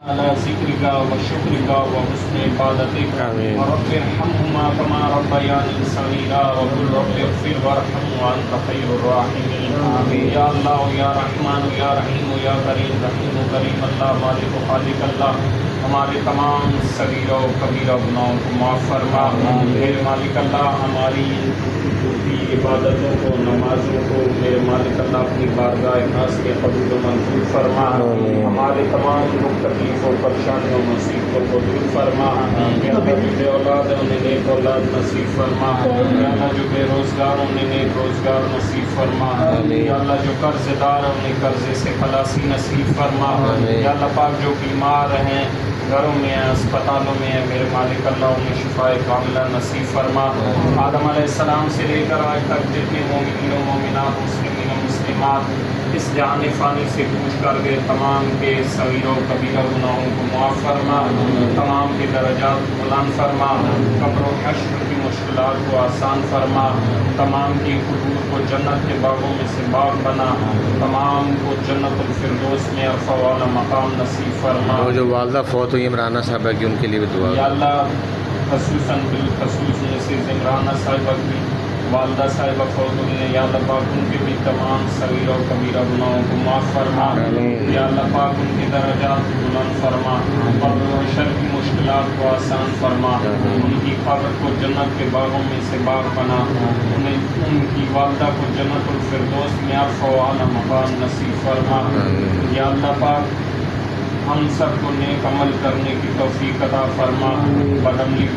على ذكرك وشكرك وحسن عبادتك آمين. ورب ارحمهما كما ربياني صغيرا وقل رب اغفر وارحم وانت خير الراحمين آمين. یا اللہ یا رحمان یا رحیم یا کریم رحیم و کریم اللہ مالک و خالق اللہ ہمارے تمام صغیرہ و کبیرہ گناہوں کو معاف فرما. میرے مالک اللہ ہماری کی عبادتوں کو نمازوں کو میرے مالک اللہ اپنی بارگاہ خاص کے قبول و منظور فرما. ہمارے تمام دکھ تکلیف و پریشانیوں مصیبتوں کو دور فرما. یا اللہ جو بے اولاد ہے انہیں نیک اولاد نصیب فرما. یا اللہ جو بے روزگار انہیں نیک روزگار نصیب فرما. یا اللہ جو قرض دار ہیں انہیں قرضے سے خلاصی نصیب فرما. یا اللہ پاک جو بیمار ہیں گھروں میں ہیں اسپتالوں میں ہیں میرے مالک اللہ انہیں شفائے کاملہ نصیب فرما. آدم علیہ السلام سے لے کر آج تک جتنے مومنین و مومنات مسلمین و مسلمات اس جہان فانی سے کوچ کر گئے تمام کے صغیر و کبیرہ گناہوں کو معاف فرما. تمام کے درجات کو بلند فرما. قبر و حشر کی مشکلات کو آسان فرما. تمام کی قبور کو جنت کے باغوں میں سے باغ بنا. تمام کو جنت الفردوس میں عرفہ والا مقام نصیب فرما. وہ جو والدہ فوت ہوئی عمرانہ صاحبہ کی ان کے لیے بھی دعا. یا اللہ خصوصاً بالخصوص جیسے عمرانہ صاحبہ کی والدہ صاحبہ فوت ہوئی ہیں یا اللہ پاک ان کے بھی تمام صغیر و کبیرہ گناہوں کو معاف فرما. یا اللہ پاک ان کے درجات کو بلند فرما. قبر و حشر کی مشکلات کو آسان فرما. ان کی قبر کو جنت کے باغوں میں سے باغ بنا. ان کی والدہ کو جنت الفردوس میں عرفہ والا مقام نصیب فرما. یا اللہ پاک ہم سب کو نیک عمل کرنے کی توفیق عطا فرما. بدعملی